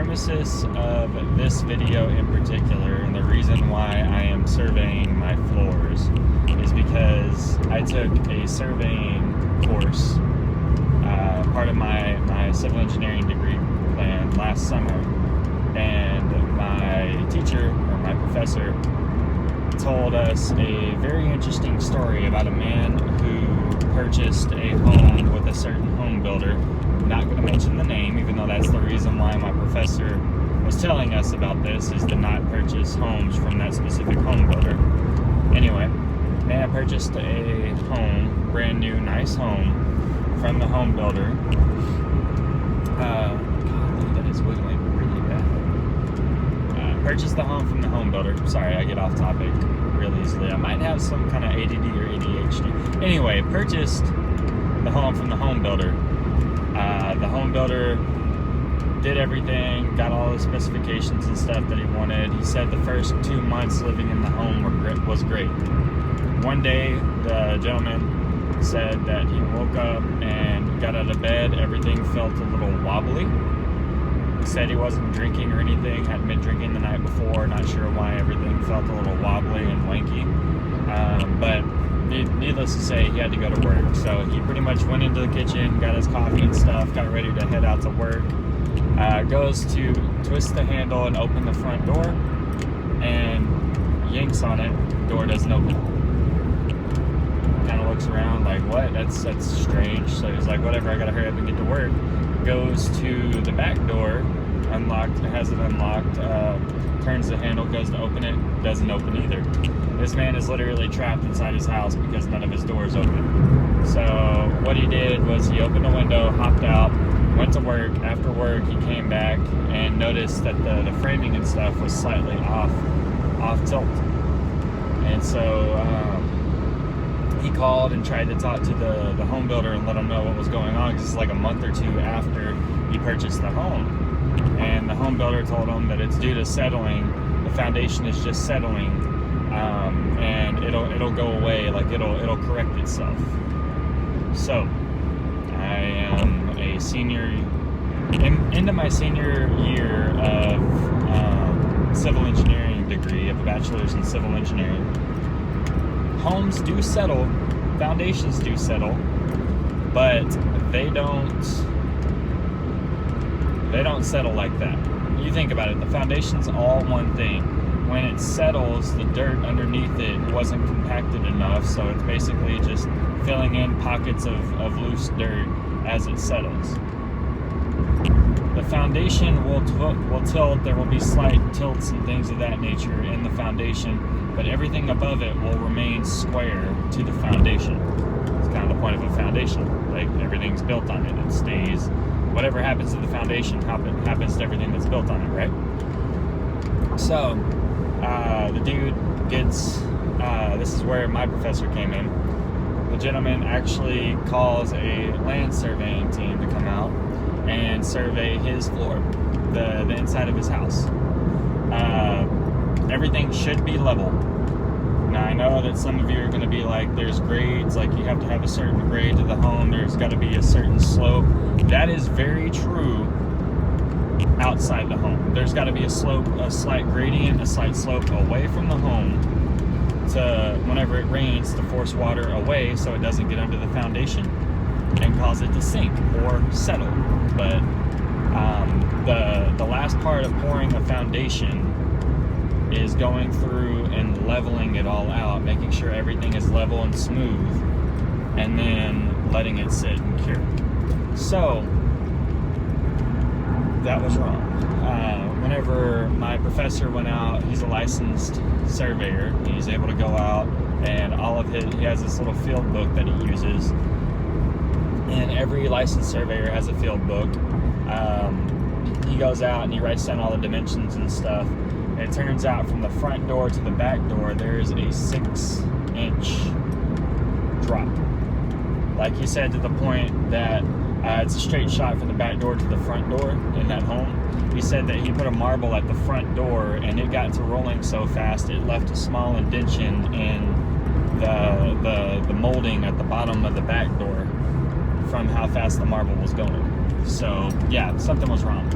premises of this video in particular, and the reason why I am surveying my floors, is because I took a surveying course, part of my civil engineering degree plan last summer, and my teacher, or my professor, told us a very interesting story about a man who purchased a home with a certain home builder. I'm not going to mention the name, even though that's the reason why my professor was telling us about this, is to not purchase homes from that specific home builder. Anyway, man purchased a home, brand new, nice home, from the home builder. God, that is wiggling really bad. Purchased the home from the home builder. Sorry, I get off topic real easily. I might have some kind of ADD or ADHD. Anyway, purchased the home from the home builder. The home builder did everything, got all the specifications and stuff that he wanted. He said the first 2 months living in the home was great. One day, the gentleman said that he woke up and got out of bed, everything felt a little wobbly. He said he wasn't drinking or anything, hadn't been drinking the night before, not sure why everything felt a little wobbly and wanky. But needless to say, he had to go to work. So he pretty much went into the kitchen, got his coffee and stuff, got ready to head out to work. Goes to twist the handle and open the front door, and yanks on it, door doesn't open. Kind of looks around like, what? That's strange. So he's like, whatever, I gotta hurry up and get to work. Goes to the back door, unlocked, has it unlocked, turns the handle, goes to open it, doesn't open either. This man is literally trapped inside his house because none of his doors open. So what he did was he opened a window, hopped out, went to work. After work, he came back and noticed that the framing and stuff was slightly off tilt. And so he called and tried to talk to the home builder and let him know what was going on, because it's like a month or two after he purchased the home. And the home builder told him that it's due to settling. The foundation is just settling, and it'll go away. Like it'll correct itself. So I am a senior, into my senior year of civil engineering degree, of a bachelor's in civil engineering. Homes do settle, foundations do settle, but they don't settle like that. You think about it, the foundation's all one thing. When it settles, the dirt underneath it wasn't compacted enough, so it's basically just filling in pockets of loose dirt as it settles. The foundation will tilt, there will be slight tilts and things of that nature in the foundation, but everything above it will remain square to the foundation. It's kind of the point of a foundation. Like, everything's built on it. It stays, whatever happens to the foundation happens to everything that's built on it, right? So, the dude gets, this is where my professor came in. The gentleman actually calls a land surveying team to come out and survey his floor, the inside of his house. Everything should be level. Now, I know that some of you are going to be like, there's grades, like you have to have a certain grade to the home, there's got to be a certain slope. That is very true outside the home. There's got to be a slope, a slight gradient, a slight slope away from the home to, whenever it rains, to force water away so it doesn't get under the foundation and cause it to sink or settle. But the last part of pouring a foundation is going through and leveling it all out, making sure everything is level and smooth, and then letting it sit and cure. So that was wrong. Whenever my professor went out, he's a licensed surveyor. He's able to go out, and he has this little field book that he uses, and every licensed surveyor has a field book. He goes out and he writes down all the dimensions and stuff. And it turns out from the front door to the back door, there's a 6-inch drop. Like he said, to the point that it's a straight shot from the back door to the front door in that home. He said that he put a marble at the front door, and it got to rolling so fast it left a small indentation in the molding at the bottom of the back door from how fast the marble was going. So yeah, something was wrong.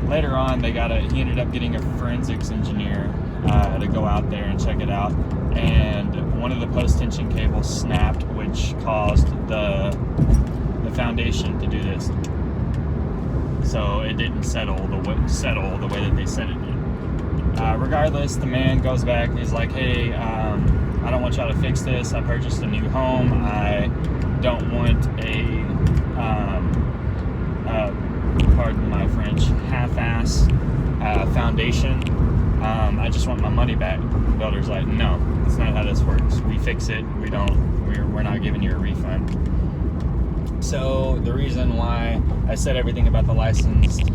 later on, he ended up getting a forensics engineer to go out there and check it out. And one of the post tension cables snapped, which caused the foundation to do this. So it didn't settle the way that they said it did. Regardless, the man goes back and he's like, hey, I don't want y'all to fix this. I purchased a new home. I don't want a, pardon my French, half-ass foundation. I just want my money back. The builder's like, no, that's not how this works. We fix it. We're not giving you a refund. So the reason why I said everything about the licensed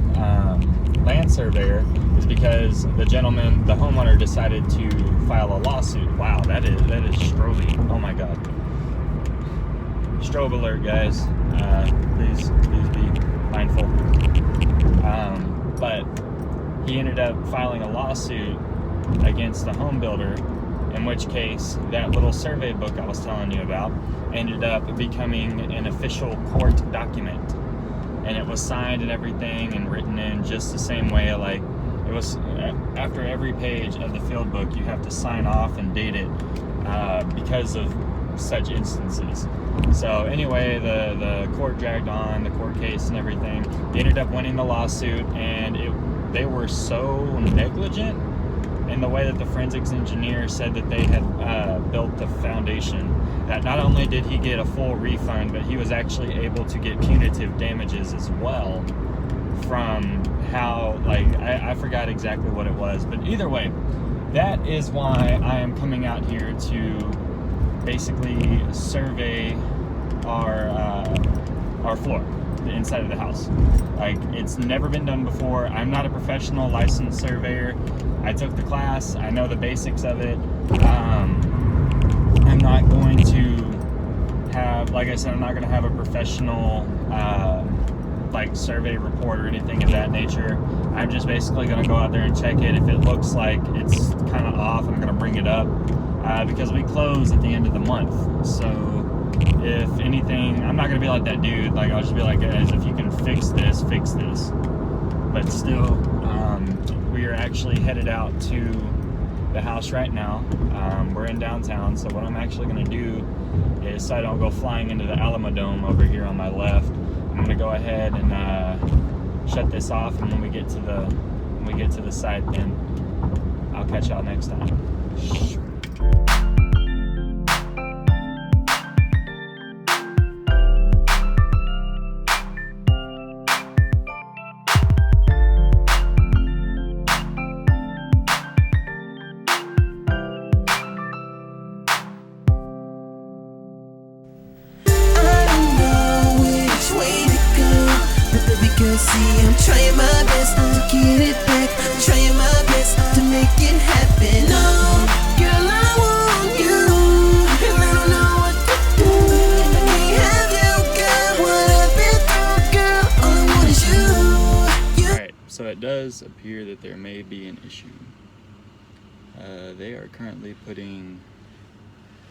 land surveyor is because the homeowner decided to file a lawsuit. Wow, that is strobing. Oh my God. Strobe alert, guys. Please be mindful. But he ended up filing a lawsuit against the home builder, in which case that little survey book I was telling you about ended up becoming an official court document, and it was signed and everything and written in just the same way. Like, it was after every page of the field book you have to sign off and date it because of such instances. So anyway, the court dragged on, the court case and everything. They ended up winning the lawsuit, and they were so negligent in the way that the forensics engineer said that they had built the foundation, that not only did he get a full refund, but he was actually able to get punitive damages as well from how, like, I forgot exactly what it was, but either way, that is why I am coming out here to basically survey our floor, the inside of the house. Like, it's never been done before. I'm not a professional licensed surveyor. I took the class. I know the basics of it. I'm not going to have, like I said, I'm not going to have a professional like survey report or anything of that nature. I'm just basically going to go out there and check it. If it looks like it's kind of off, I'm going to bring it up because we close at the end of the month. So if anything, I'm not going to be like that dude. Like, I'll just be like, guys, if you can fix this, fix this. But still, we are actually headed out to the house right now. We're in downtown, so what I'm actually going to do is, so I don't go flying into the Alamo Dome over here on my left, I'm going to go ahead and shut this off, and when we get to the site, then I'll catch y'all next time. See, I'm trying my best to get it back, trying my best to make it happen. Oh, girl, I want you, and I don't know what to do. I can't have you, girl. What I've been through, girl, all I want is you. Alright, so it does appear that there may be an issue. They are currently putting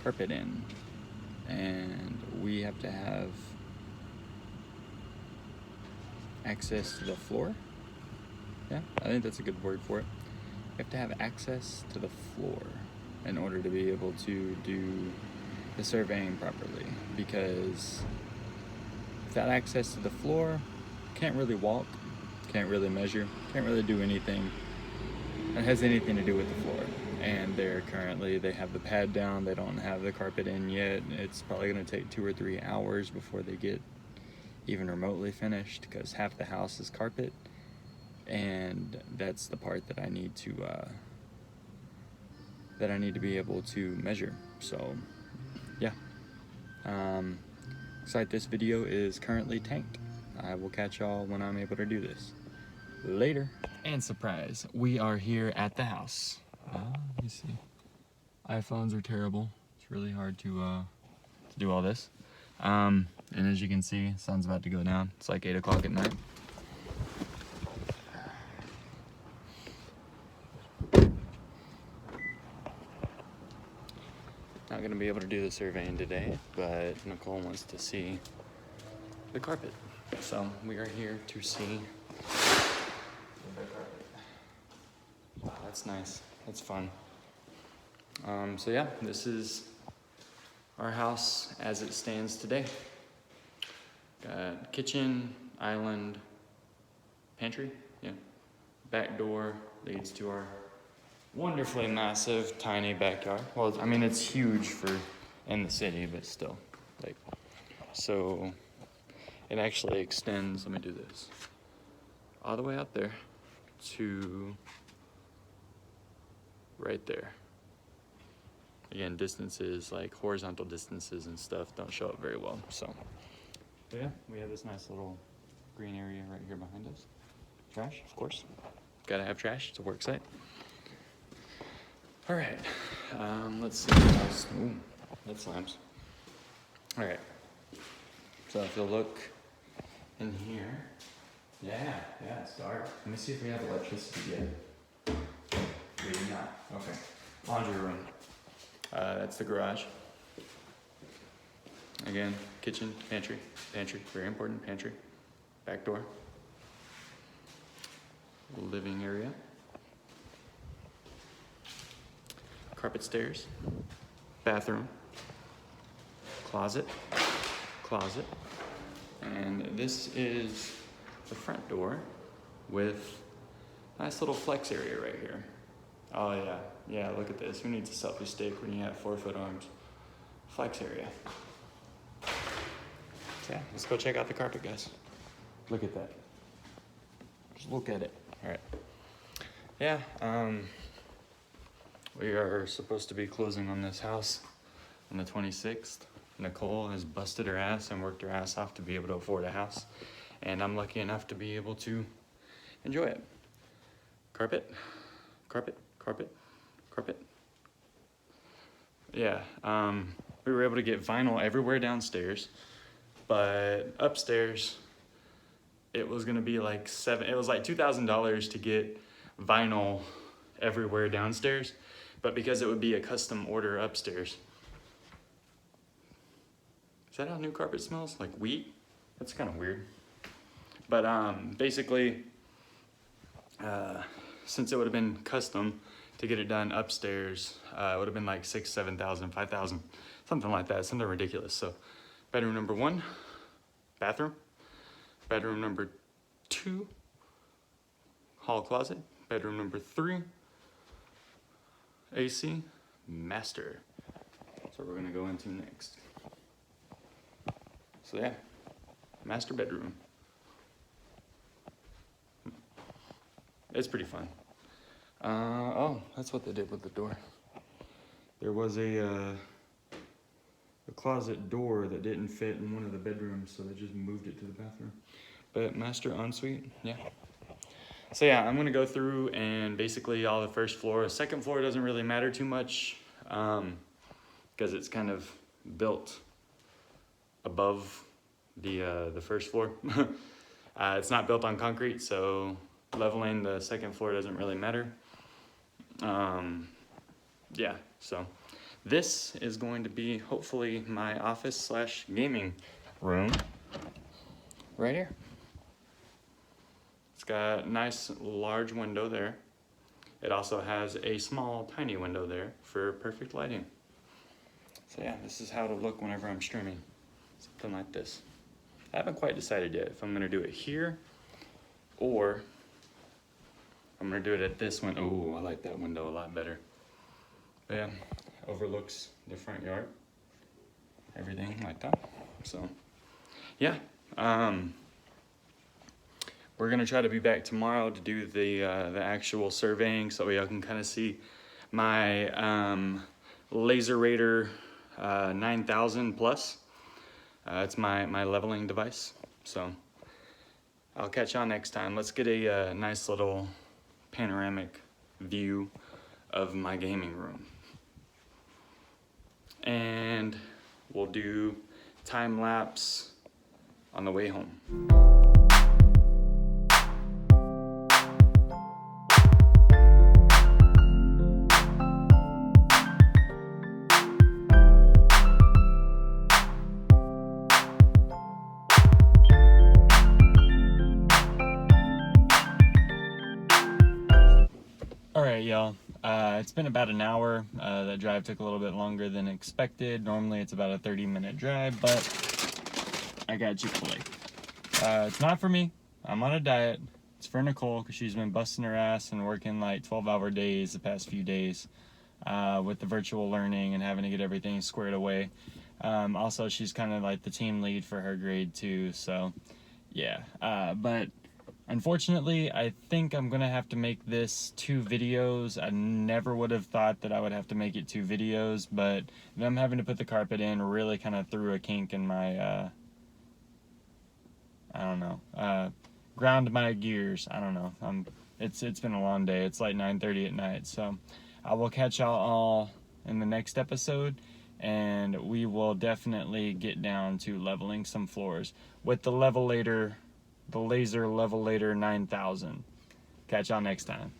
carpet in, and we have to have access to the floor. Yeah, I think that's a good word for it. You have to have access to the floor in order to be able to do the surveying properly, because without access to the floor, you can't really walk, can't really measure, can't really do anything that has anything to do with the floor. And they have the pad down, they don't have the carpet in yet. It's probably going to take 2 or 3 hours before they get even remotely finished, because half the house is carpet, and that's the part that I need to be able to measure. So yeah, looks like this video is currently tanked. I will catch y'all when I'm able to do this. Later. And surprise, we are here at the house. Let me see. iPhones are terrible. It's really hard to do all this. And as you can see, sun's about to go down. It's like 8 o'clock at night. Not gonna be able to do the surveying today, but Nicole wants to see the carpet. So we are here to see That's nice. That's fun. So yeah, this is our house as it stands today. Got kitchen, island, pantry, yeah. Back door leads to our wonderfully massive, tiny backyard. Well, I mean, it's huge for in the city, but still, like, so it actually extends, let me do this, all the way out there to right there. Again, distances, like horizontal distances and stuff don't show up very well, so. But yeah, we have this nice little green area right here behind us. Trash, of course. Gotta have trash, it's a work site. All right, let's see what else. Ooh, that slams. All right, so if you'll look in here, yeah, it's dark. Let me see if we have electricity yet. We do not, okay. Laundry room, that's the garage. Again, kitchen, pantry, very important, pantry. Back door. Living area. Carpet stairs. Bathroom. Closet. And this is the front door with a nice little flex area right here. Oh yeah, look at this. Who needs a selfie stick when you have 4-foot arms? Flex area. Yeah, let's go check out the carpet, guys. Look at that. Just look at it. All right. Yeah, we are supposed to be closing on this house on the 26th. Nicole has busted her ass and worked her ass off to be able to afford a house. And I'm lucky enough to be able to enjoy it. Carpet. Yeah, we were able to get vinyl everywhere downstairs. But upstairs, it was gonna be like $2,000 to get vinyl everywhere downstairs, but because it would be a custom order upstairs. Is that how new carpet smells? Like wheat? That's kind of weird. But basically, since it would have been custom to get it done upstairs, it would have been like $6,000, $7,000, $5,000, something like that, something ridiculous. So. Bedroom number 1, bathroom. Bedroom number 2, hall closet. Bedroom number 3, AC, master. That's what we're gonna go into next. So yeah, master bedroom. It's pretty fun. Oh, that's what they did with the door. There was a closet door that didn't fit in one of the bedrooms, so they just moved it to the bathroom. But master ensuite, yeah. So yeah, I'm gonna go through and basically all the first floor. The second floor doesn't really matter too much because it's kind of built above the first floor. It's not built on concrete, so leveling the second floor doesn't really matter. Yeah, so. This is going to be hopefully my office / gaming room right here. It's got a nice large window there. It also has a small tiny window there for perfect lighting. So yeah, this is how it'll look whenever I'm streaming. Something like this. I haven't quite decided yet if I'm gonna do it here or I'm gonna do it at this one. Oh, I like that window a lot better. But yeah. Overlooks the front yard, everything like that. So yeah, we're gonna try to be back tomorrow to do the actual surveying so y'all can kind of see my Laser Raider 9000 Plus. It's my leveling device. So I'll catch y'all next time. Let's get a nice little panoramic view of my gaming room. And we'll do time lapse on the way home. All right, y'all. It's been about an hour. That drive took a little bit longer than expected. Normally it's about a 30-minute drive, but I got Chick-fil-A. It's not for me. I'm on a diet. It's for Nicole because she's been busting her ass and working like 12-hour days the past few days with the virtual learning and having to get everything squared away. Also, she's kind of like the team lead for her grade too, so yeah. But unfortunately, I think I'm going to have to make this 2 videos. I never would have thought that I would have to make it 2 videos, but them having to put the carpet in really kind of threw a kink in my, I don't know, ground my gears. I don't know. It's been a long day. It's like 9:30 at night, so I will catch y'all all in the next episode, and we will definitely get down to leveling some floors with the levelator. The laser levelator 9000. Catch y'all next time.